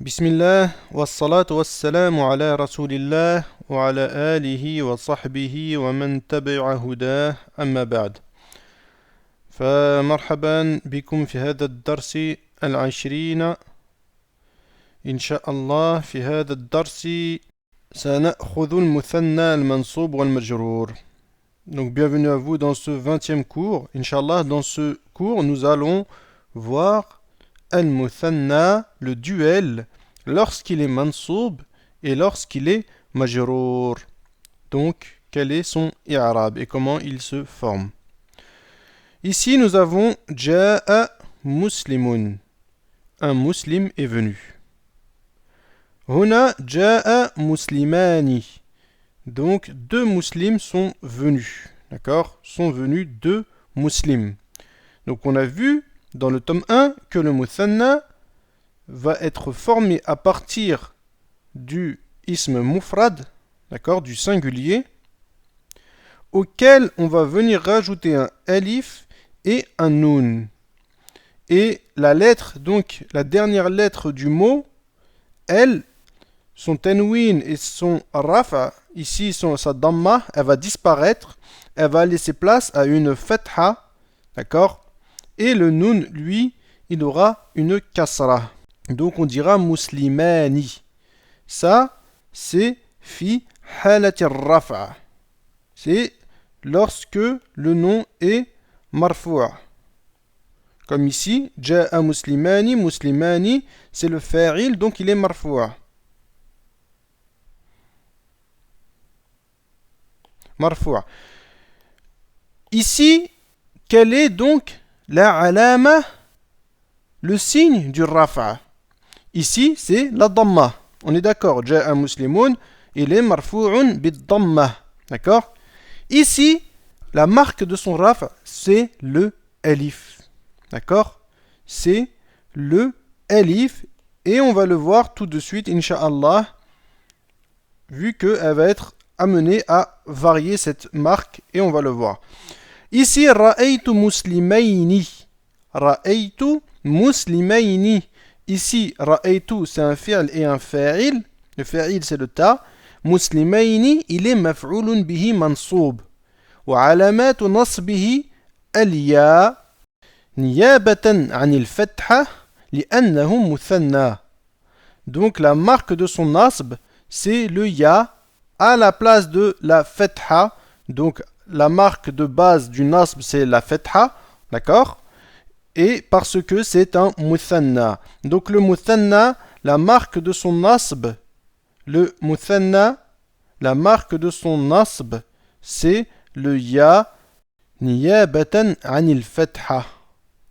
بسم الله والصلاة والسلام على رسول الله وعلى آله وصحبه ومن تبع هداه أما بعد فمرحبا بكم في هذا الدرس العشرين إن شاء الله. في هذا الدرس سنأخذ المثنى المنصوب والمجرور. Donc bienvenue à vous dans ce 20e cours. Inch'Allah, dans ce cours, nous allons voir al-muthanna, le duel, lorsqu'il est mansoub et lorsqu'il est majrour. Donc, quel est son i'rab et comment il se forme. Ici, nous avons ja'a muslimun. Un muslim est venu. Huna ja'a muslimani. Donc, deux muslims sont venus. D'accord? Sont venus deux muslims. Donc, on a vu dans le tome 1 que le muthanna va être formé à partir du ism mufrad, d'accord, du singulier, auquel on va venir rajouter un alif et un nun. Et la lettre, donc la dernière lettre du mot, elle, son tanwin et son rafa, ici sa damma, elle va disparaître, elle va laisser place à une fatha, d'accord, et le nun, lui, il aura une kasra. Donc on dira muslimani. Ça, c'est fi halati rafa. C'est lorsque le nom est marfou'. Comme ici, ja'a muslimani, muslimani, c'est le fa'il, donc il est marfou'. Marfou'. Ici, quel est donc la alama, le signe du rafa'? Ici, c'est la damma. On est d'accord. Ja'a muslimun, il est marfou'un bid-damma. D'accord? Ici, la marque de son raf, c'est le alif. D'accord? C'est le alif. Et on va le voir tout de suite, incha'Allah, vu qu'elle va être amenée à varier cette marque. Et on va le voir. Ici, ra'aytu muslimayni. Ra'aytu muslimayni. Ici, ra'aytu, c'est un fi'l et un fa'il. Le fa'il, c'est le ta. Muslimayni, il est maf'ulun bihi mansoub. Wa alamatu nasbihi al-ya niyabatan anil fatha li'annahu muthanna. Donc, la marque de son nasb, c'est le ya à la place de la fatha. Donc, la marque de base du nasb, c'est la fatha. D'accord? Et parce que c'est un muthanna. Donc le muthanna, la marque de son nasb, le muthanna, la marque de son nasb, c'est le ya niyabatan anil fatha,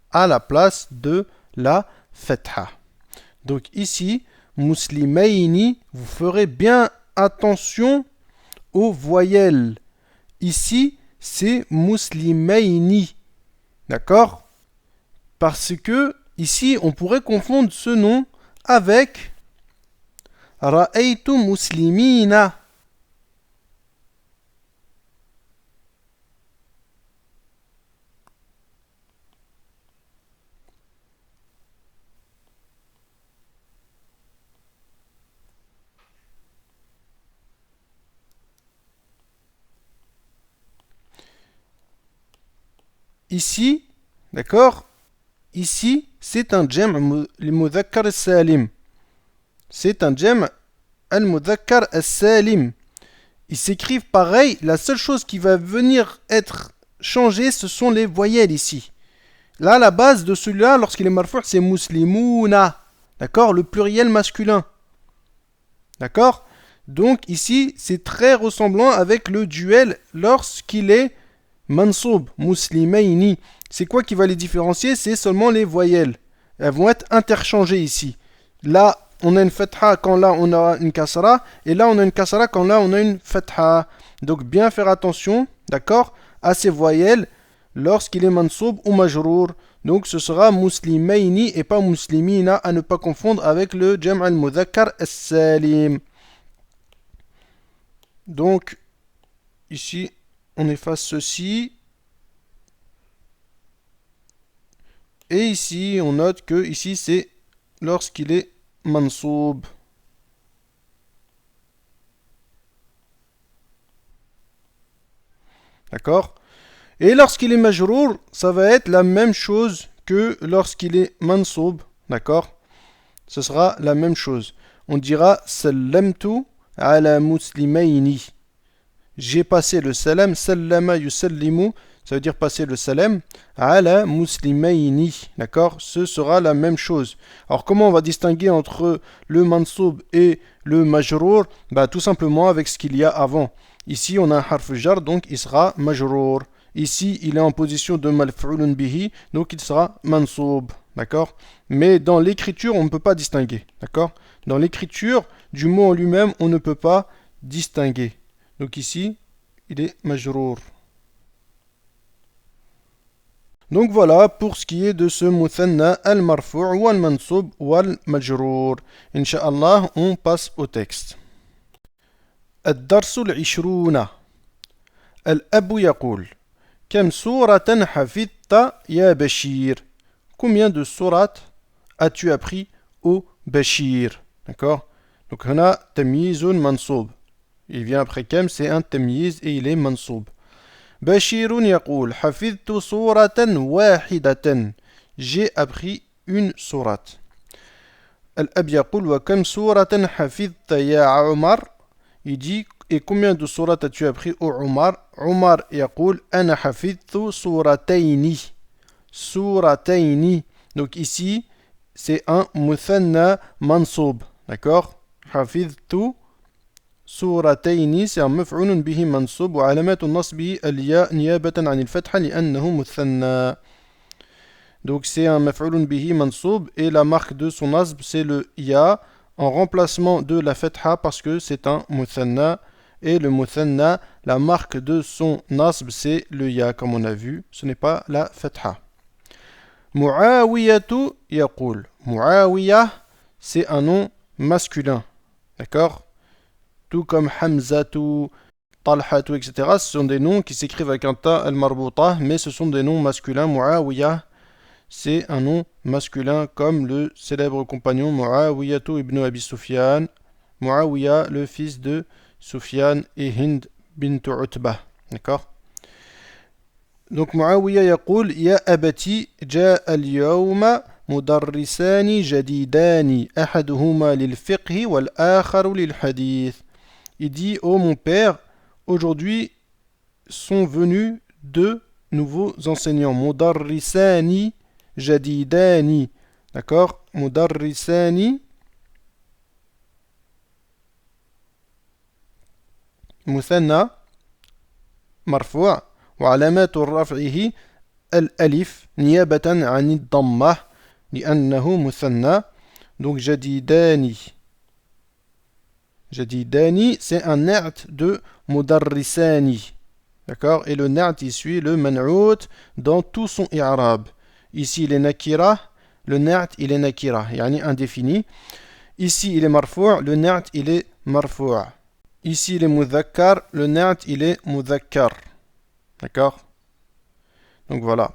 à la place de la fatha. Donc ici, muslimayni, vous ferez bien attention aux voyelles. Ici, c'est muslimayni. D'accord? Parce que ici, on pourrait confondre ce nom avec Ra'aytu muslimina. Ici, d'accord? Ici, c'est un jam' al-mudhakkar al-salim. C'est un jam' al-mudhakkar al-salim. Ils s'écrivent pareil. La seule chose qui va venir être changée, ce sont les voyelles ici. Là, la base de celui-là, lorsqu'il est marfou', c'est muslimuna. D'accord? Le pluriel masculin. D'accord? Donc ici, c'est très ressemblant avec le duel lorsqu'il est mansoub, muslimayni. C'est quoi qui va les différencier? C'est seulement les voyelles. Elles vont être interchangées ici. Là, on a une fatha quand là on a une kasra. Et là, on a une kasra quand là on a une fatha. Donc, bien faire attention, d'accord, à ces voyelles lorsqu'il est mansoub ou majrour. Donc, ce sera muslimayni et pas muslimina, à ne pas confondre avec le jam' al-mudhakkar as-salim. Donc, ici, on efface ceci. Et ici, on note que ici, c'est lorsqu'il est mansoub. D'accord? Et lorsqu'il est majrour, ça va être la même chose que lorsqu'il est mansoub. D'accord? Ce sera la même chose. On dira sallamtu ala muslimayni. J'ai passé le salam, sallama yusallimu, ça veut dire passer le salam, ala muslimayni. D'accord? Ce sera la même chose. Alors comment on va distinguer entre le mansoub et le majrour? Bah, tout simplement avec ce qu'il y a avant. Ici on a un harf jar, donc il sera majrour. Ici il est en position de malf'ulun bihi, donc il sera mansoub. D'accord? Mais dans l'écriture on ne peut pas distinguer. D'accord? Dans l'écriture du mot en lui-même on ne peut pas distinguer. Donc ici, il est majrour. Donc voilà pour ce qui est de ce muthanna al-marfu' wal-mansoub wal-majrour. Inch'Allah, on passe au texte. الدرس العشرون الأب يقول كم سورة حفظت يا بشير. Combien de surat as-tu appris au Bashir? D'accord? Donc on a tamyizun mansoub. Il vient après Kem, c'est un tamyiz et il est mansoub. Bashirun yaqul, hafidtu suratan wahidatan. J'ai appris une sourate. Al-ab yaqul, wa kam suratan hafidta ya Omar. Il dit, et combien de sourates as-tu appris au Omar? Omar yaqul, ana hafidtu suratayni. Suratayni. Donc ici, c'est un muthanna mansoub. D'accord? Hafidtu سورتين c'est un مفعول به منصوب وعلامات نصبه الياء نيابة عن الفتحة لأنه مثنى. Donc c'est un مفعول به منصوب et la marque de son nasb c'est le ya en remplacement de la fatha parce que c'est un muthanna et le muthanna la marque de son nasb c'est le ya comme on a vu, ce n'est pas la fatha. Muawiyatu yaqul. Muawiya c'est un nom masculin. D'accord? Tout comme Hamzatu, Talhatu, etc. Ce sont des noms qui s'écrivent avec un ta al-marbuta, mais ce sont des noms masculins. Muawiya, c'est un nom masculin comme le célèbre compagnon Muawiyatu ibn Abi Sufyan. Muawiya, le fils de Sufyan et Hind bint Utbah. D'accord? Donc Muawiya yaqul Ya abati jaa al-yawma mudarrisani jadidani ahaduhuma lil-fiqhi wal-akharu lil-hadith. Il dit, oh mon père, aujourd'hui sont venus deux nouveaux enseignants. Mudarrisani jadidani. D'accord? Mudarrisani. Muthanna. مرفوع وعلامات رفعه الألف نيابة عن الضمة لأنه مثنى. Donc jadidani. Jadidani, c'est un na'at de mudarrisani. D'accord? Et le na'at, il suit le man'out dans tout son i'rab. Ici, il est nakira. Le na'at, il est nakira. Yani indéfini. Ici, il est marfou'. Le na'at, il est marfou'. Ici, il est mudhakkar. Le na'at, il est mudhakkar. D'accord? Donc voilà.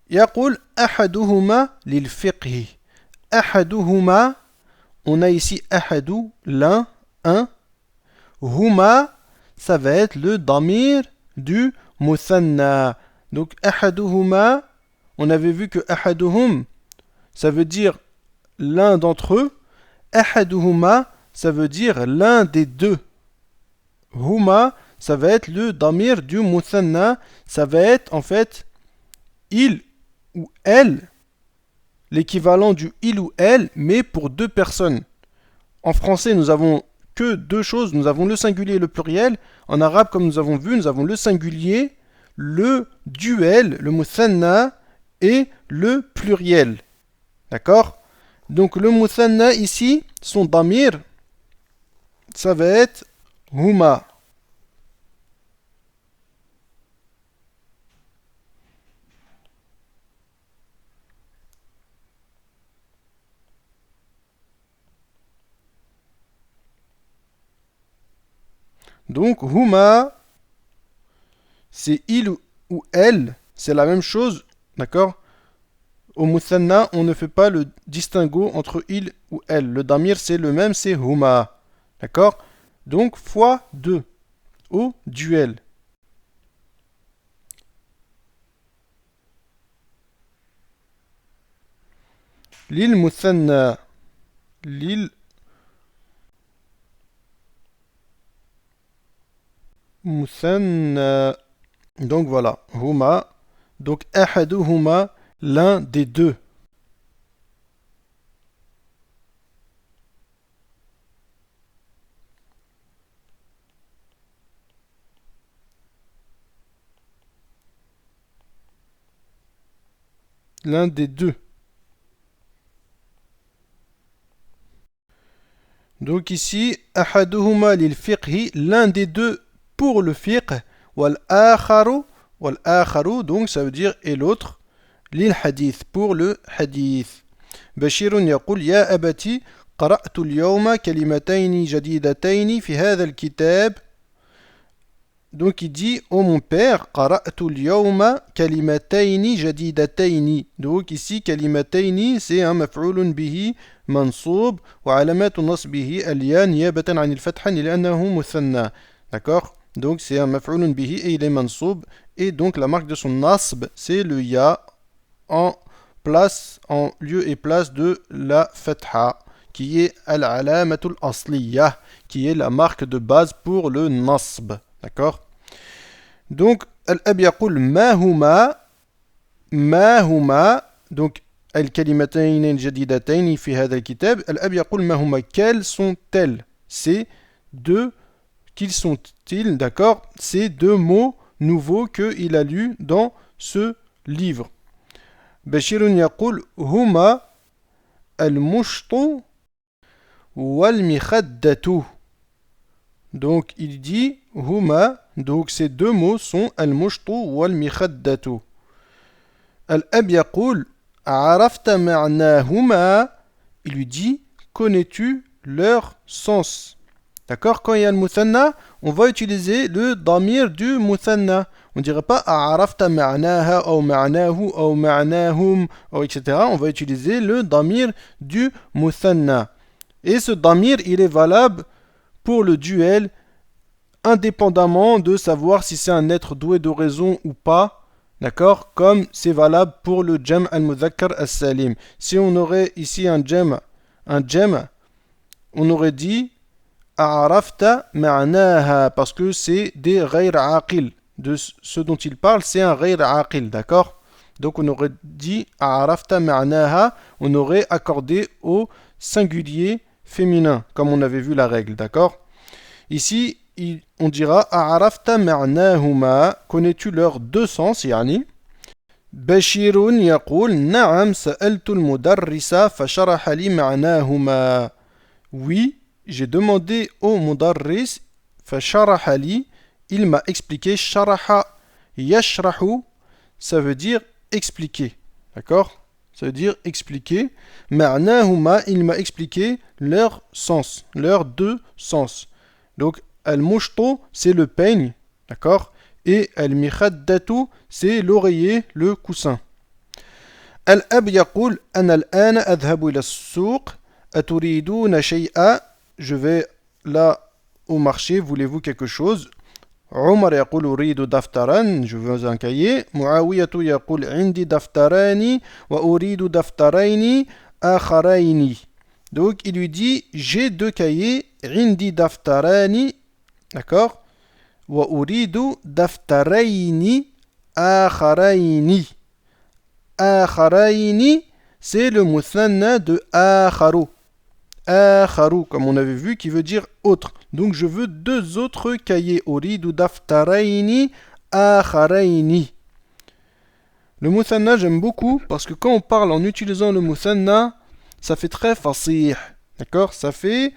Yaqul ahaduhuma lil fiqhi. Ahaduhuma, on a ici ahadu, l'un. Un, huma, ça va être le damir du muthanna. Donc, ahaduhuma, on avait vu que ahaduhum, ça veut dire l'un d'entre eux. Ahaduhuma, ça veut dire l'un des deux. Huma, ça va être le damir du muthanna. Ça va être en fait il ou elle, l'équivalent du il ou elle, mais pour deux personnes. En français, nous avons que deux choses, nous avons le singulier et le pluriel. En arabe, comme nous avons vu, nous avons le singulier, le duel, le muthanna et le pluriel. D'accord? Donc le muthanna ici, son damir, ça va être huma. Donc, huma, c'est il ou elle, c'est la même chose, d'accord? Au muthanna, on ne fait pas le distinguo entre il ou elle. Le damir, c'est le même, c'est huma. D'accord? Donc, fois 2 au duel. Lil muthanna. Lil muthanna. Donc voilà, huma. Donc ahaduhuma, l'un des deux. L'un des deux. Donc ici, ahaduhuma lil fiqhi, l'un des deux pour le fiqh, wal akharu, donc ça veut dire et l'autre, lil hadith, pour le hadith. بشير يقول يا أبتي قرأت اليوم كلمتين جديدتين في هذا الكتاب. Donc il dit oh mon père قرأت اليوم كلمتين جديدتين. Donc ici كلمتين c'est un مفعول به منصوب وعلامات نصبه الياء نيابة عن الفتحة لأنه مثنى. D'accord? Donc c'est un مفعول به et il est منصوب et donc la marque de son nasb c'est le ya en place, en lieu et place de la fatha qui est al-alamatul asliyah qui est la marque de base pour le nasb. D'accord? Donc, al-ab yaqul ma huma, donc al-kalimatayn al-jadidatayn fi hadha al-kitab, al-ab yaqul ma huma, quelles sont-elles? Ces deux, qu'ils sont-ils? D'accord? Ces deux mots nouveaux qu'il a lus dans ce livre. Bashir yaqul huma al-mushtu wal-mikhaddatu. Donc il dit huma, donc ces deux mots sont al-mushtu wal-mikhaddatu. Al-ab yaqul arafta ma'nahuma, il lui dit connais-tu leur sens? D'accord? Quand il y a le muthanna, on va utiliser le damir du muthanna. On ne dirait pas arafta ma'naha ou ma'nahu ou ma'nahum ou etc. On va utiliser le damir du muthanna. Et ce damir, il est valable pour le duel, indépendamment de savoir si c'est un être doué de raison ou pas, d'accord, comme c'est valable pour le jam al-mudhakkar as-salim. Si on aurait ici un jam, on aurait dit a'rafta ma'naha, parce que c'est des ghayr aqil. De ce dont il parle, c'est un ghayr aqil, d'accord? Donc on aurait dit a'rafta ma'naha, on aurait accordé au singulier féminin, comme on avait vu la règle, d'accord? Ici, on dira a'rafta ma'nahuma, connais-tu leurs deux sens, yani? Bashirun yaqul na'am sa'altu al-mudarrisa fasharaha li ma'nahuma. Oui, j'ai demandé au mudarris fasharaha li, il m'a expliqué. Sharaha yashrahu, ça veut dire expliquer, d'accord? Ça veut dire expliquer. Ma'nahuma, il m'a expliqué leur sens, leurs deux sens. Donc, al-mushtu, c'est le peigne, d'accord? Et al-mikhaddatu, c'est l'oreiller, le coussin. Al-ab yaqul, ana al-ana adhabu ila as-souq, aturiduna shay'a, je vais là au marché, voulez-vous quelque chose? عمر يقول أريد دفترا, je veux un cahier. معاوية يقول عندي دفتران وأريد دفترين آخرين. Donc il lui dit j'ai deux cahiers, عندي دفتران, d'accord, وأريد دفترين آخرين. آخرين, c'est le muthanna de آخر. آخر, comme on avait vu, qui veut dire autre. Donc je veux deux autres cahiers. أريد دفترين آخرين. Le muthanna, j'aime beaucoup parce que quand on parle en utilisant le muthanna, ça fait très fasih, d'accord? Ça fait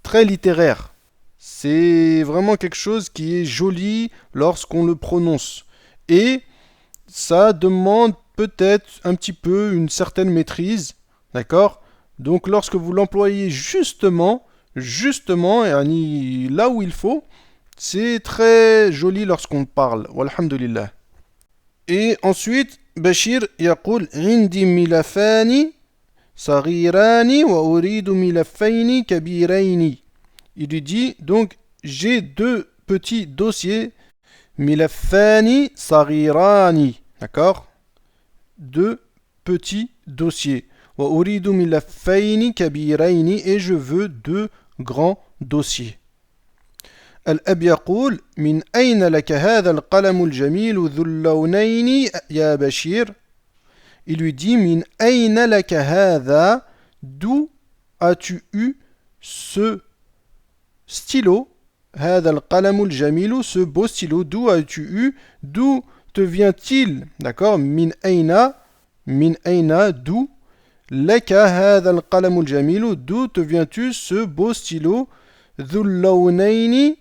très littéraire. C'est vraiment quelque chose qui est joli lorsqu'on le prononce. Et ça demande peut-être un petit peu une certaine maîtrise, d'accord? Donc lorsque vous l'employez justement, là où il faut, c'est très joli lorsqu'on parle. Walhamdulillah. Et ensuite, بشير يقول عندي ملفان صغيران وأريد ملفين كبيرين. Il lui dit donc j'ai deux petits dossiers ملفان صغيران, d'accord, deux petits dossiers. وأريد ملفين كبيرين et je veux deux grands dossiers. الأب يقول من أين لك هذا القلم الجميل ذو اللونين يا بشير. Il lui dit من أين لك هذا, d'où as-tu eu ce stylo, هذا القلم الجميل, ce beau stylo, d'où as-tu eu, d'où te vient-il, d'accord, من أين, d'où, لك هذا القلم الجميل, d'où te viens-tu ce beau stylo, ذو اللونين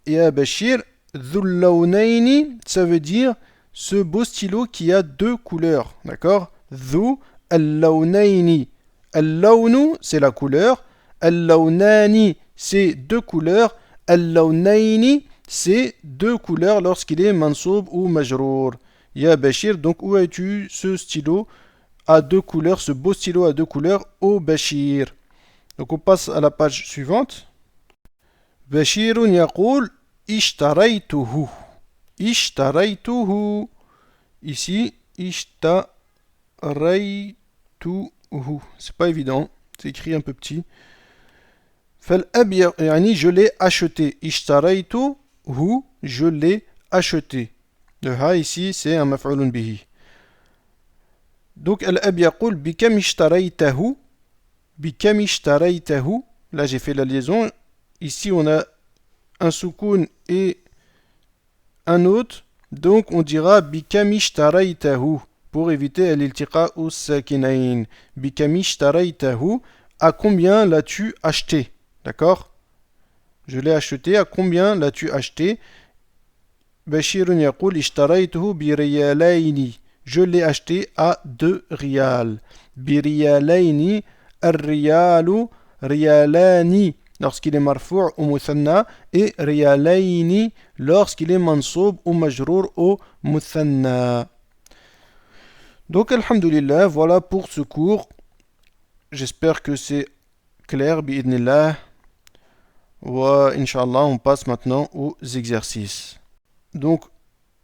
يا بشير. ذو اللونين, ça veut dire ce beau stylo qui a deux couleurs, d'accord, ذو اللونين. اللون, c'est la couleur, اللونان, c'est deux couleurs, اللونين, c'est deux couleurs lorsqu'il est mansoub ou majrour. Ya Bashir, donc où as-tu ce stylo à deux couleurs, ce beau stylo à deux couleurs, au Bashir. Donc on passe à la page suivante. Bashir يقول اشتريته. اشتريته. Ici, اشتريته. C'est pas évident, c'est écrit un peu petit. فالأب يعني je l'ai acheté. اشتريته, je l'ai acheté. Le ha ici c'est un مفعول به. Donc الأب يقول بكم اشتريته. بكم اشتريته. Là j'ai fait la liaison. Ici on a un soukoun et un autre. Donc on dira بكم اشتريته pour éviter الالتقاء الساكنين. بكم اشتريته. À combien l'as-tu acheté? D'accord? Je l'ai acheté. À combien l'as-tu acheté? Bashir يقول اشتريته بريالين. Je l'ai acheté à 2 rials. بريالين. الريال ريالان lorsqu'il est marfou' au muthanna et ريالين lorsqu'il est mansoub ou majrour au muthanna. Donc alhamdulillah, voilà pour ce cours. J'espère que c'est clair, bi'idnillah. Wa inshallah, on passe maintenant aux exercices. Donc,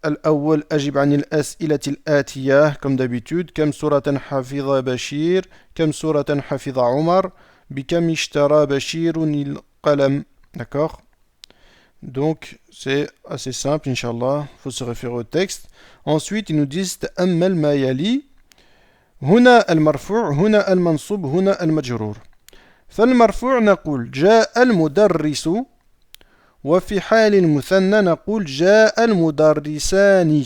الأول أجب عن الأسئلة الآتية comme d'habitude. كم سورة حفظ بشير؟ كم سورة حفظ عمر؟ بكم اشترى بشير القلم؟ D'accord? Donc, c'est assez simple, inshallah. Il faut se référer au texte. Ensuite, ils nous disent تأمل ما يلي. هنا المرفوع، هنا المنصوب، هنا المجرور. فالمرفوع نقول جاء المدرس، وفي حال المثنى نقول جاء المدرسان.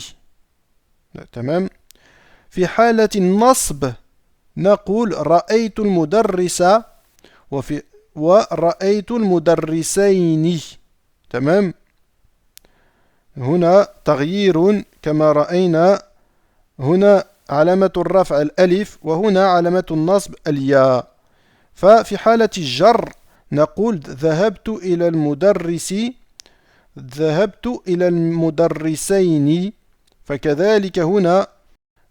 تمام. في حالة النصب نقول رأيت المدرس ورأيت المدرسين. تمام. هنا تغيير كما رأينا، هنا علامة الرفع الألف وهنا علامة النصب الياء. ففي حالة الجر نقول ذهبت إلى المدرس، ذهبت إلى المدرسين. فكذلك هنا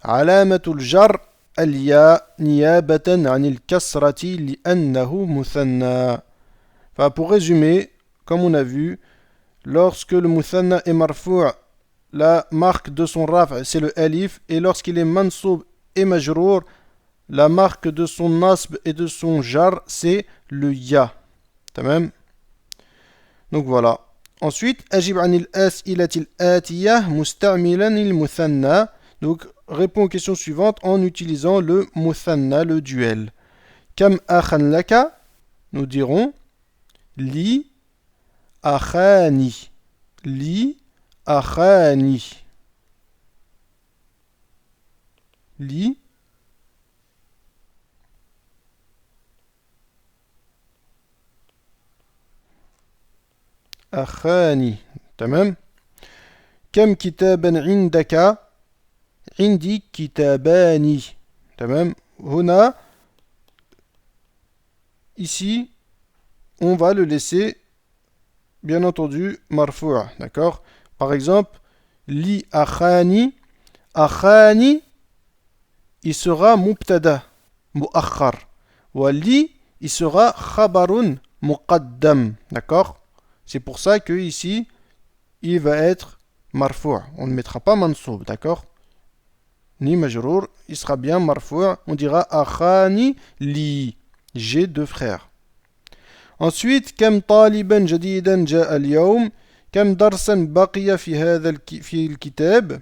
علامة الجر الياء نيابة عن الكسرة لأنه مثنى. Pour résumer, comme on a vu, lorsque le muthanna est marfou', la marque de son raf' c'est le alif, et lorsqu'il est mansoub et majrour, la marque de son nasb et de son jar c'est le ya. Tamam. Donc voilà. Ensuite, أجب عن الأسئلة الآتية مستعملا المثنى. Donc réponds aux questions suivantes en utilisant le muthanna, le duel. كم أخا لك? Nous dirons li akhani. Li akhani. Li akhani. تمام. كم كتابا عندك؟ عندي كتابان. تمام. هنا ici on va le laisser bien entendu marfou', d'accord. Par exemple li akhani, Akhani, il sera mubtada, muakhar. Wali, il sera khabarun muqaddam. D'accord? C'est pour ça que ici, il va être marfou'. On ne mettra pas mansoub, d'accord? Ni majrour, il sera bien marfou'. On dira akhani li. J'ai deux frères. Ensuite, كم طالبا جديدا جاء اليوم كم درسا بقي في الكتاب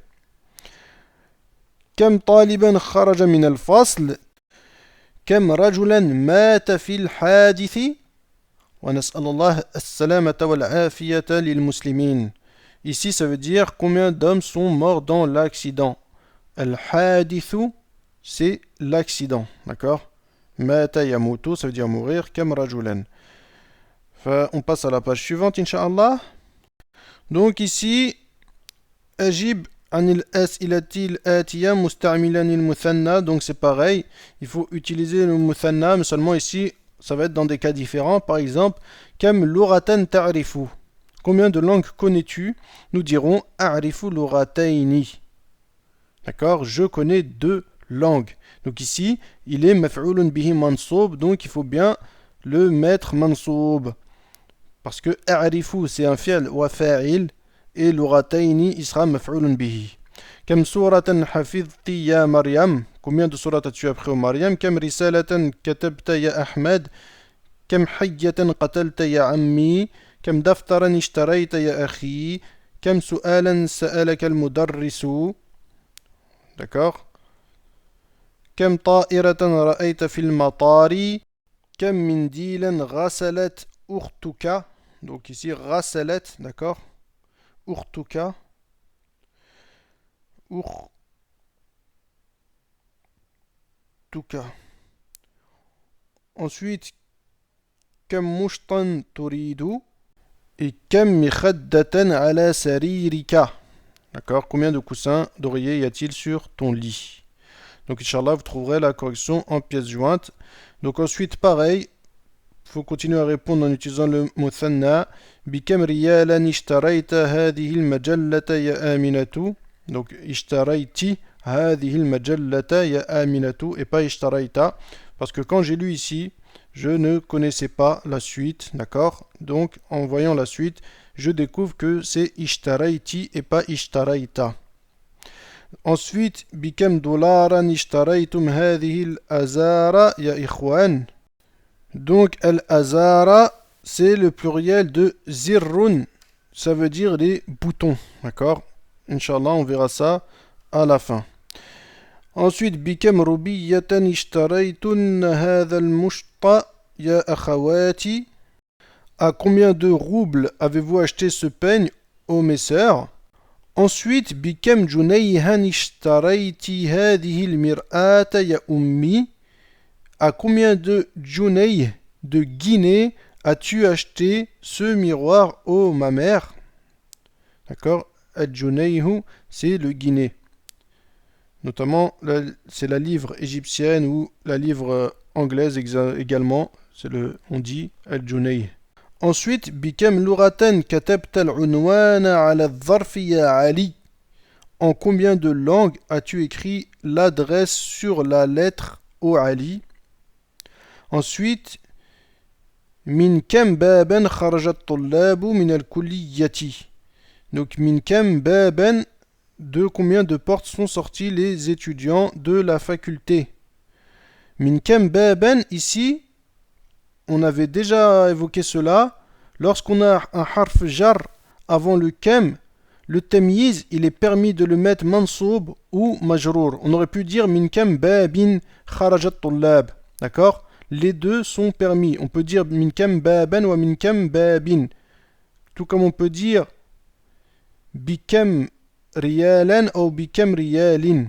كم طالبا خرج من الفصل كم رجلا مات في الحادث ونسأل الله السلامة والعافية للمسلمين. Ici, ça veut dire combien d'hommes sont morts dans l'accident. Al-hadithu, c'est l'accident. D'accord? Mata yamutu, ça veut dire mourir. Kam rajulan. On passe à la page suivante, Inch'Allah. Donc ici, Ajib anil as'ilatil atiya musta'milanil muthanna. Donc c'est pareil, il faut utiliser le muthanna, mais seulement ici, ça va être dans des cas différents. Par exemple, Kam luratan ta'rifu. Combien de langues connais-tu? Nous dirons a'rifu luratayni. D'accord? Je connais deux langues. Donc ici, il est maf'ulun bihi mansoub, donc il faut bien le mettre mansoub. Parce que a'rifu c'est un fi'l wa fa'il et luratayni il sera maf'ulun bihi. Kam suratan hafidhti ya Maryam? Combien de surat as-tu appris au Maryam? Kam risalatan katabta ya Ahmed? Kam hayyatan qatalta ya ammi? كم دفترا اشتريت يا أخي كم سؤالا سألك المدرس d'accord كم طائرة رأيت في المطار كم منديلا غسلت أختك donc ici غسلت d'accord أختك أختك ensuite كم مشطا تريد et kam mikhaddatan ala saririka. D'accord? Combien de coussins d'oreiller y a-t-il sur ton lit? Donc, Inch'Allah, vous trouverez la correction en pièces jointes. Donc, ensuite, pareil, il faut continuer à répondre en utilisant le muthanna. Bikam riyalan ishtarayta hadhihi al-majallata ya aminatu. Donc, ishtarayti hadhihi al-majallata ya aminatu et pas ishtarayta. Parce que quand j'ai lu ici, je ne connaissais pas la suite, d'accord? Donc, en voyant la suite, je découvre que c'est ishtarayti et pas ishtarayta. Ensuite, bikam dolaran ishtaraytum hadhihi al-azara ya ikhwan. Donc, al-azara, c'est le pluriel de zirrun. Ça veut dire les boutons, d'accord? Inch'Allah, on verra ça à la fin. Ensuite, bikam rubiyatan ishtaraytun hadha al-mushta ya akhawati. À combien de roubles avez-vous acheté ce peigne, ô mes sœurs? Ensuite, bikam junayhan ishtarayti hadhihi al-mir'ata ya ummi. À combien de junay, de guinées, as-tu acheté ce miroir, ô ma mère? D'accord? Al-junayhu, c'est le guinée. Notamment, c'est la livre égyptienne ou la livre anglaise également. On dit al-junay. Ensuite, bikam luratan katabta al-unwana ala al-dharfi ya Ali. En combien de langues as-tu écrit l'adresse sur la lettre au Ali? Ensuite, min kam baban kharaja at-tullabu min al-kulliyati. Donc, min kam baban, de combien de portes sont sortis les étudiants de la faculté? Min kam baban, ici, on avait déjà évoqué cela. Lorsqu'on a un harf jar avant le kam, le tamyiz, il est permis de le mettre mansoub ou majrour. On aurait pu dire min kam babin kharajat tullab. D'accord? Les deux sont permis. On peut dire min kam baban ou min kam babin. Tout comme on peut dire bikam riyalan ou bikam riyalin.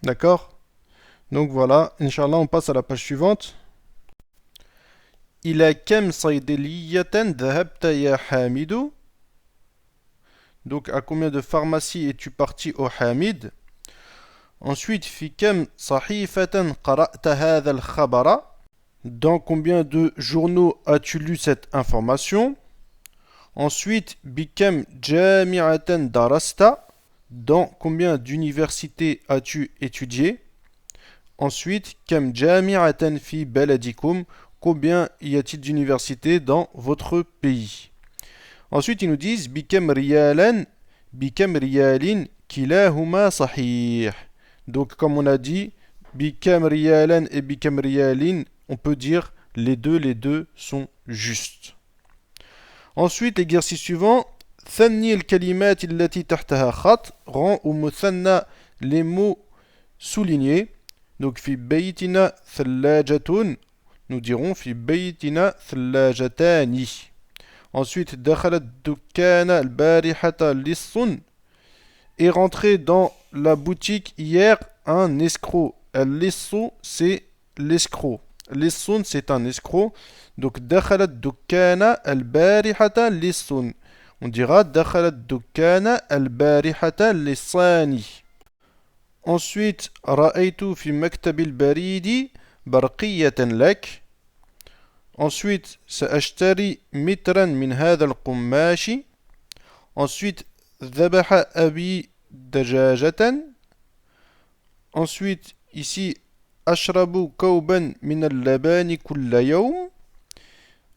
D'accord? Donc voilà, Inch'Allah, on passe à la page suivante. Ila kam saydeliyatan dhahabta ya Hamidou. Donc, à combien de pharmacies es-tu parti au Hamid? Ensuite, fi kam sahifatan qara'ta hadha al-khabara. Dans combien de journaux as-tu lu cette information? Ensuite, bikam jami'atan darasta. dans combien d'universités as-tu étudié? Ensuite, kam jami'atan fi baladikum, combien y a-t-il d'universités dans votre pays? Ensuite, ils nous disent bikam riyalan, bikam riyalin, kilahuma sahih. Donc, comme on a dit, bikam riyalan et bikam riyalin, on peut dire les deux sont justes. Ensuite, l'exercice suivant, ثني الكلمات التي تحتها خط, rend au مثنى les mots soulignés. Donc, في بيتنا ثلاجة, nous dirons في بيتنا ثلاجتان. Ensuite, دخل الدكان البارحة لص, est rentré dans la boutique hier un escroc. اللص, c'est l'escroc. لص, c'est un escroc. Donc, دخل الدكان البارحة لص. On dira دخل الدكان البارحة لصان. Ensuite, رأيت في مكتب البريد برقية لك. Ensuite, سأشتري مترا من هذا القماش. Ensuite, ذبح أبي دجاجة. Ensuite, ici, أشرب كوبا من اللبن كل يوم.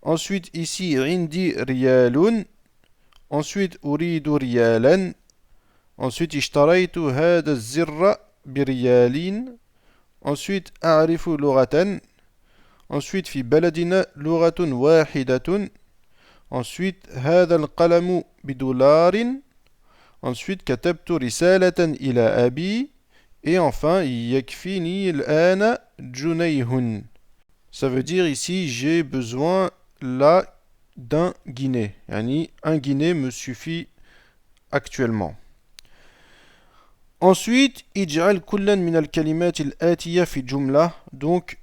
Ensuite, ici, عندي ريال. Ensuite, أريد ريالا. Ensuite, اشتريت هذا الزر بريالين. Ensuite, أعرف لغة. Ensuite, في بلدنا لغة واحدة. Ensuite, هذا القلم بدولار. Ensuite, كتبت رسالة إلى أبي. Et enfin, يكفيني الآن جنيه. Ça veut dire ici, j'ai besoin là d'un guinée. Yani, un guinée me suffit actuellement. Ensuite, اجعل كلا من الكلمات الآتية في جملة. Donc,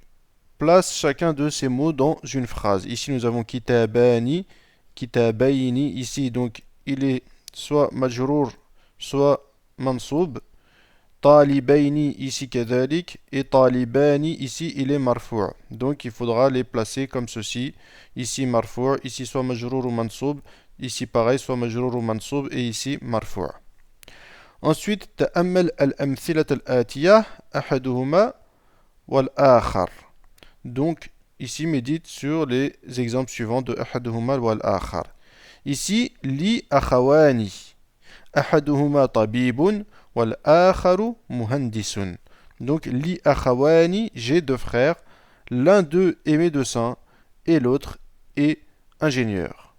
place chacun de ces mots dans une phrase. Ici, nous avons kitabani, kitabayni. Ici, donc, il est soit majrour, soit mansoub. Talibayni, ici, kadalik. Et talibani, ici, il est marfou'. Donc, il faudra les placer comme ceci. Ici, marfou'. Ici, soit majrour ou mansoub. Ici, pareil, soit majrour ou mansoub. Et ici, marfou'. Ensuite, تأمل الأمثلة الآتية أحدهما والآخر. Donc, ici, médite sur les exemples suivants de أحدهما والآخر. Ici, li أخواني. أحدهما طبيب والآخر مهندس. Donc, li أخواني, j'ai deux frères. L'un d'eux est médecin et l'autre est ingénieur.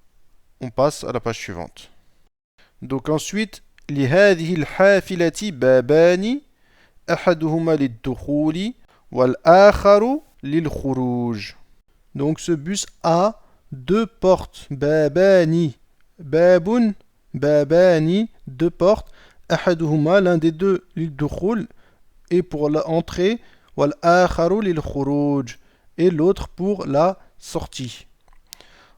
On passe à la page suivante. Donc, ensuite, لهذه الحافلة بابان أحدهما للدخول والآخر للخروج. Donc ce bus a deux portes. بابان باب بابان, deux portes. أحدهما, l'un des deux, للدخول, et pour l'entrée, والآخر للخروج, et l'autre pour la sortie.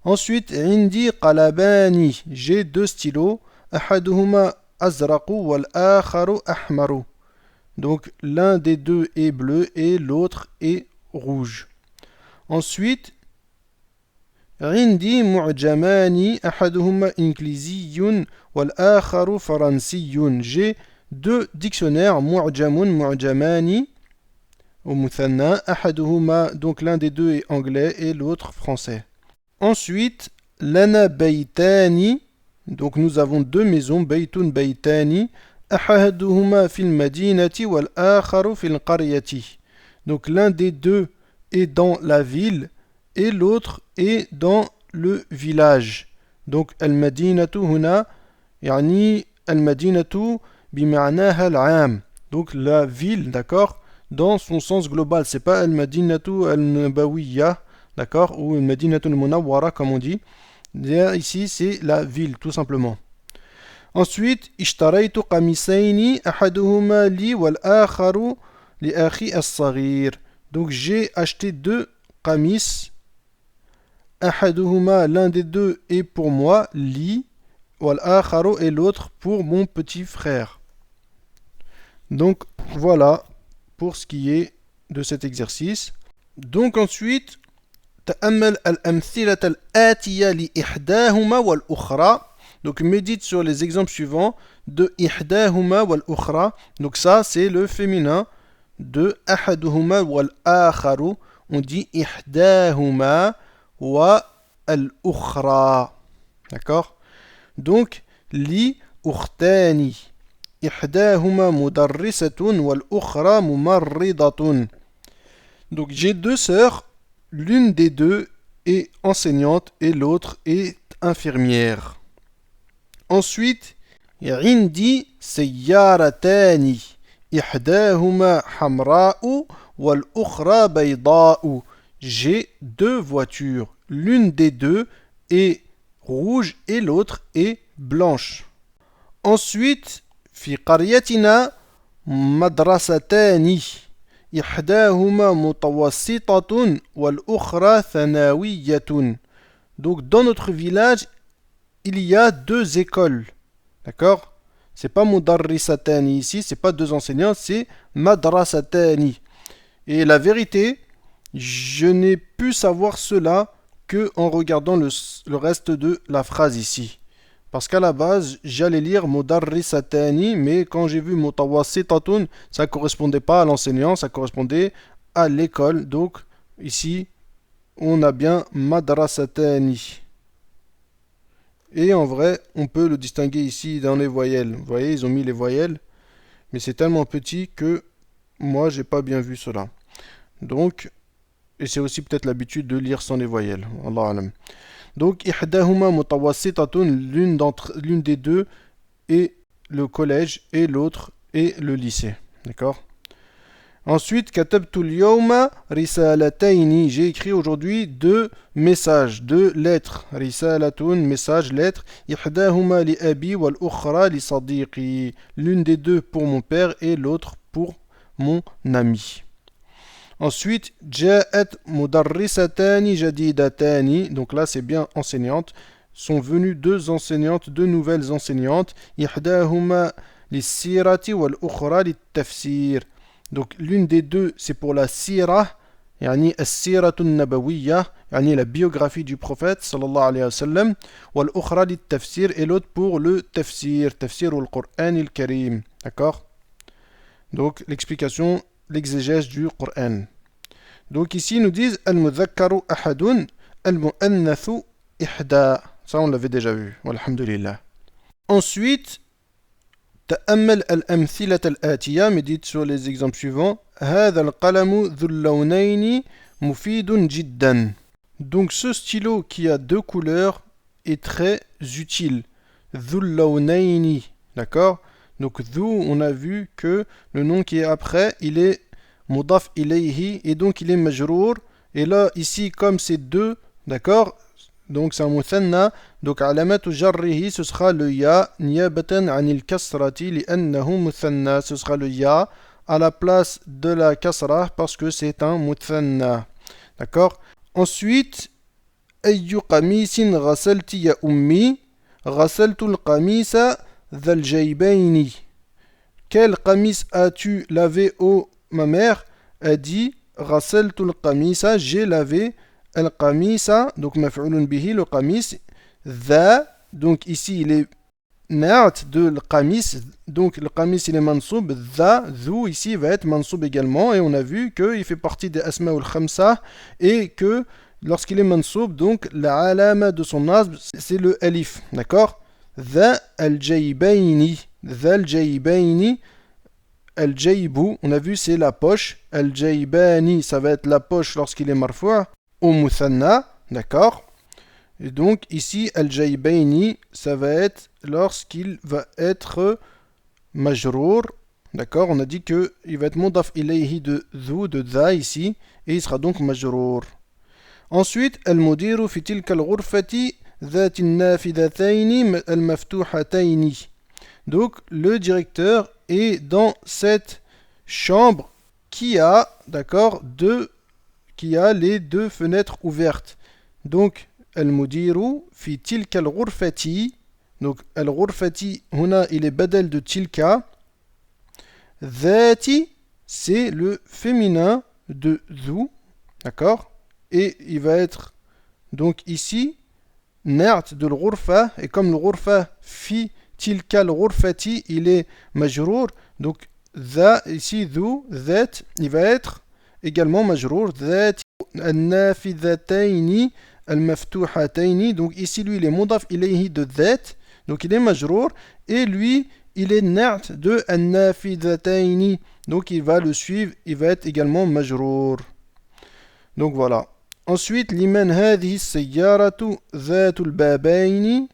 Ensuite, عندي قلبان, j'ai deux stylos. أحدهما أزرق والآخر أحمر. Donc l'un des deux est bleu et l'autre est rouge. Ensuite, عندي معجمان أحدهما إنجليزي والآخر فرنسي. J'ai deux dictionnaires, معجم معجمان au مثنى. أحدهما, donc l'un des deux est anglais et l'autre français. Ensuite, لنا بيتان. Donc nous avons deux maisons, بيت بيتان أحدهما في المدينة والآخر في القرية. Donc l'un des deux est dans la ville et l'autre est dans le village. Donc المدينة هنا يعني المدينة بمعناها العام. Donc la ville, d'accord, dans son sens global. C'est pas المدينة النبوية, d'accord, ou المدينة المنورة comme on dit. Ici, c'est la ville, tout simplement. Ensuite, اشتريت قميصين أحدهما لي والآخر لأخي الصغير. Donc, j'ai acheté deux qamis. أحدهما, l'un des deux est pour moi, li, والآخر, et l'autre pour mon petit frère. Donc, voilà pour ce qui est de cet exercice. Donc, ensuite, تأمل الأمثلة الآتية لإحداهما والأخرى. Donc médite sur les exemples suivants de ihdahuma wal ukhra. Donc ça c'est le féminin de ahaduhuma wal akharu. On dit ihdahuma wa al ukhra. D'accord? Donc li ukhtani. Ihdahuma mudarrisatun wal ukhra mumarridatun. Donc j'ai deux sœurs, l'une des deux est enseignante et l'autre est infirmière. Ensuite, عندي سيارتان إحداهما حمراء والأخرى بيضاء. J'ai deux voitures, l'une des deux est rouge et l'autre est blanche. Ensuite, في قريتنا مدرستان إحداهما متوسطة والأخرى ثانوية. Donc dans notre village, il y a deux écoles. D'accord? C'est pas mudarrisatani ici, c'est pas deux enseignants, c'est madrasatani. Et la vérité, je n'ai pu savoir cela que en regardant le reste de la phrase ici. Parce qu'à la base, j'allais lire mudarrisatani, mais quand j'ai vu mutawassitatun, ça ne correspondait pas à l'enseignant, ça correspondait à l'école. Donc ici, on a bien madrasatani. Et en vrai, on peut le distinguer ici dans les voyelles. Vous voyez, ils ont mis les voyelles, mais c'est tellement petit que moi, j'ai pas bien vu cela. Donc, et c'est aussi peut-être l'habitude de lire sans les voyelles. Allah alam. Donc, ihdahuma mutawassitatun, l'une des deux est le collège et l'autre est le lycée. D'accord? Ensuite, katabtu al-yawma risalataini. J'ai écrit aujourd'hui deux messages, deux lettres. Risalatun, message, lettre. Ihdahuma li abi wal ukhra li sadiqi. L'une des deux pour mon père et l'autre pour mon ami. Ensuite, ja'at mudarrisatani jadidatani. Donc là, c'est bien enseignante. Sont venues deux enseignantes, deux nouvelles enseignantes. Ihdahuma li sirati wal ukhra li tafsir. Donc l'une des deux c'est pour la sirah, yani as-siratun nabawiyya, yani la biographie du prophète sallallahu alayhi wa sallam, wal ukhra lit tafsir, et l'autre pour le tafsir al Qur'an al-Karim. D'accord? Donc l'explication, l'exégèse du Qur'an. Donc ici ils nous disent al-mudhakkaru ahadun, al-mu'annathu ihda. Ça on l'avait déjà vu. Walhamdulillah. Ensuite, تأمل الأمثلة الآتية, médite sur les exemples suivants. هذا القلم ذو اللونين مفيد جدا. Donc ce stylo qui a deux couleurs est très utile. ذو اللونين. D'accord? Donc ذو, on a vu que le nom qui est après, il est mudaf ilayhi et donc il est majrour. Et là, ici, comme c'est deux, d'accord? Donc c'est un muthanna, donc alamatu jarrihi, ce sera le ya, niyabatan anil kasrati li'annahu muthanna, ce sera le ya à la place de la kasra parce que c'est un muthanna. D'accord? Ensuite, ayyu qamisin ghasalti ya ummi, ghasaltu al-qamisa dhal jaybayni. Quel qamis as-tu lavé, ô ma mère? A dit ghasaltu al-qamisa, j'ai lavé al-qamisa, donc maf'ulun bihi, le qamis, dha, donc ici il est naat de al-qamis, donc le qamis il est mansoub, dha, dhu ici va être mansoub également, et on a vu qu'il fait partie des asma al-khamsa, et que lorsqu'il est mansoub, donc la alama de son nasb, c'est le alif, d'accord? Dha al-jaybayni, dha al-jaybayni, al-jaybu, on a vu c'est la poche, al-jaybani, ça va être la poche lorsqu'il est marfou', au muthanna, d'accord? Et donc ici, al-jaybayni, ça va être lorsqu'il va être majrour, d'accord? On a dit qu'il va être mudaf ilayhi de dhu, de dha ici, et il sera donc majrour. Ensuite, al-mudiru fi tilka al-ghurfati dhati an-nafidhatayn al-maftuhatayn. Donc le directeur est dans cette chambre qui a, d'accord, qui a les deux fenêtres ouvertes. Donc, al-mudiru fi tilka al-ghurfati. Donc, al-ghurfati, huna, il est badal de tilka. Dhati, c'est le féminin de dhu. D'accord? Et il va être, donc ici, na'at de l'ghurfa, et comme le ghurfa fi tilka al-ghurfati, il est majrour, donc dha, ici dhu, dhat, il va être également majrour, dhat al-nafidhataini al-maftuhataini, donc ici lui il est mudaf ilayhi de dhat, donc il est majrour, et lui il est na'at de al-nafidhataini, donc il va le suivre, il va être également majrour. Donc voilà. Ensuite, liman hadhihi sayyaratu dhatul babaini.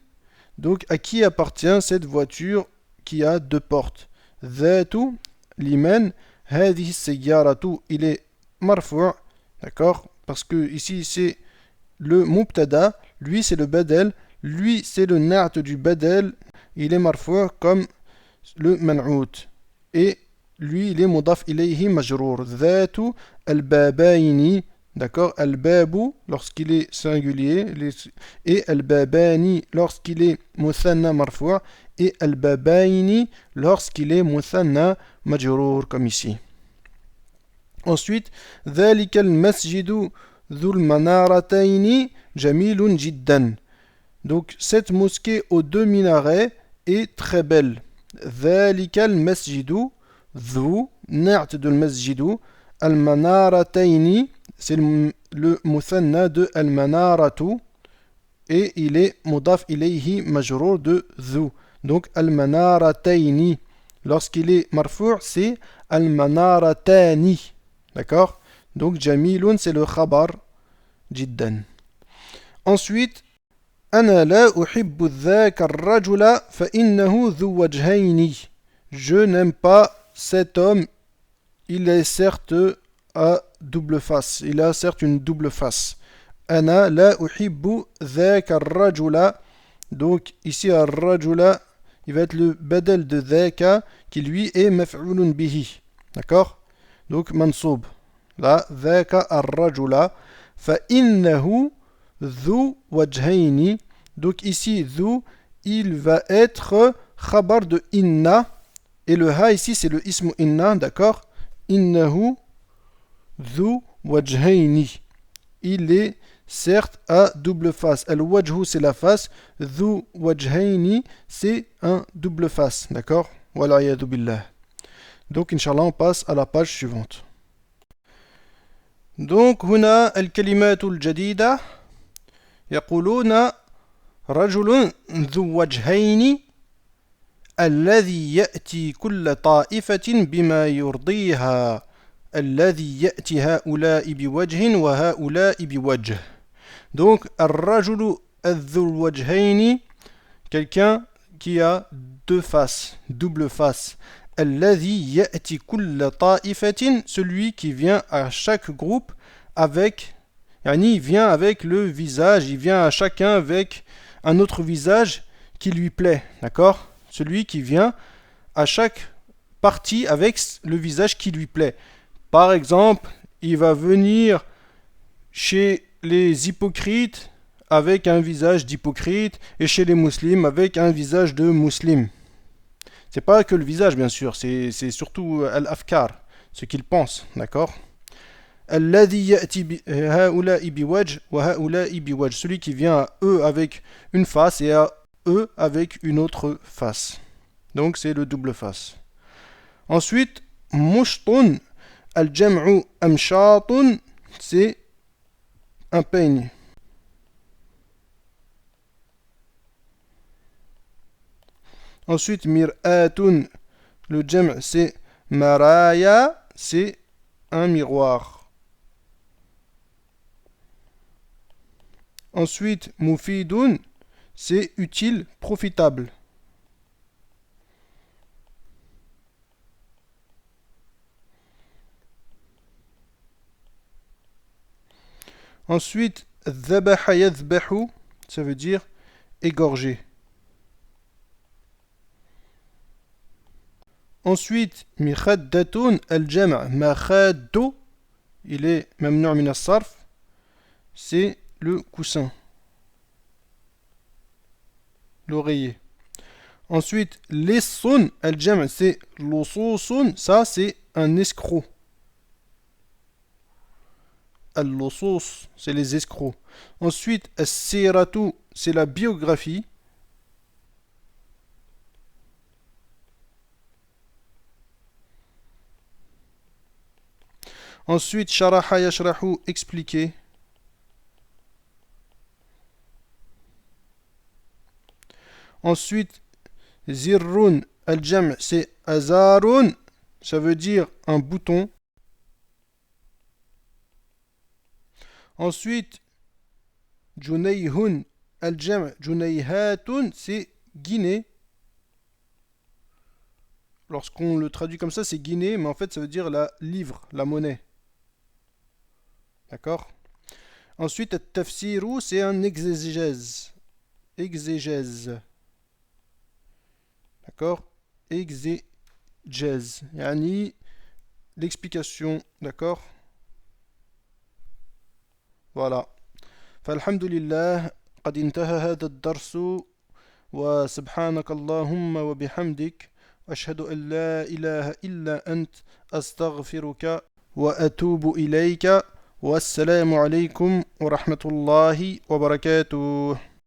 Donc à qui appartient cette voiture qui a deux portes? Dhatu, liman hadhihi sayyaratu, il est marfu', d'accord? Parce que ici c'est le mubtada, lui c'est le badal, lui c'est le na'at du badal, il est marfu' comme le man'out. Et lui il est mudaf ilayhi majrour. Dhatu al-babaini. D'accord, al-babu lorsqu'il est singulier et al-babani lorsqu'il est muthanna marfu' et al-babaini lorsqu'il est muthanna majrour comme ici. Ensuite, ذلك المسجد ذو المنارتين جميل جدا. Donc cette mosquée aux deux minarets est très belle. ذلك المسجد ذو نعت de المسجد المنارتين, c'est le muthanna de al-manaratu et il est mudaf ilayhi majrour de dhu. Donc al-manarataini, lorsqu'il est marfu' c'est al-manaratani. D'accord? Donc jamilun c'est le khabar jiddan. Ensuite, ana la uhibbu dhaka ar-rajula fa innahu dhu wajhayni. Je n'aime pas cet homme, il est certes à double face. Il a certes une double face. Ana la uhibbu dhaka ar-rajula. Donc ici ar-rajula, il va être le badal de dhaka qui lui est maf'ulun bihi. D'accord? Donc mansoub. Là, dhaka ar-rajula fa innahu dhu wajhayni. Donc ici dhu, il va être khabar de inna et le ha ici c'est le ismu inna, d'accord? Innahu dhu wajhayni. Il est certes à double face. Al-wajhu c'est la face. Dhu wajhayni c'est un double face. D'accord? Wal'ayadu billah. Donc Inch'Allah on passe à la page suivante. Donc هنا الكلمات الجديدة يقولون رجل ذو وجهين الذي يأتي كل طائفة بما يرضيها الذي يأتي هؤلاء بوجه وهؤلاء بوجه. Donc الرجل ذو الوجهين, quelqu'un qui a deux faces, double face. الذي يأتي كل طائفة, celui qui vient à chaque groupe avec, il vient avec le visage, il vient à chacun avec un autre visage qui lui plaît, d'accord? Celui qui vient à chaque partie avec le visage qui lui plaît. Par exemple, il va venir chez les hypocrites avec un visage d'hypocrite et chez les musulmans avec un visage de musulman. C'est pas que le visage bien sûr, c'est surtout al-afkar, ce qu'il pense, d'accord? Alladhi ya'ti ha'ula'i biwajh wa ha'ula'i biwajh, celui qui vient à eux avec une face et à eux avec une autre face. Donc c'est le double face. Ensuite, mushtun al-jam'u amshatun, c'est un peigne. Ensuite, mir'atun, le jam' c'est maraya, c'est un miroir. Ensuite, mufidun, c'est utile, profitable. Ensuite, dhabaha yadhbahu, ça veut dire égorger. Ensuite, mikhaddatun al-jam' makhaddu, il est mamnu' min as-sarf, c'est le coussin, l'oreiller. Ensuite, lissun al-jam' c'est lususun, ça c'est un escroc. al-lusus, c'est les escrocs. Ensuite, as-siratu, c'est la biographie. Ensuite, sharaha yashrahu, expliquer. Ensuite, zirrun al-jam' c'est azarun, ça veut dire un bouton. Ensuite, junayhun al-jam' junayhatun c'est Guinée. Lorsqu'on le traduit comme ça, c'est Guinée, mais en fait, ça veut dire la livre, la monnaie. D'accord? Ensuite, at-tafsiru, c'est un exégèse. Exégèse. D'accord? Exégèse. Yani l'explication. D'accord? Voilà. فالحمد لله قد انتهى هذا الدرس وسبحانك اللهم وبحمدك أشهد أن لا إله إلا أنت أستغفرك وأتوب إليك والسلام عليكم ورحمة الله وبركاته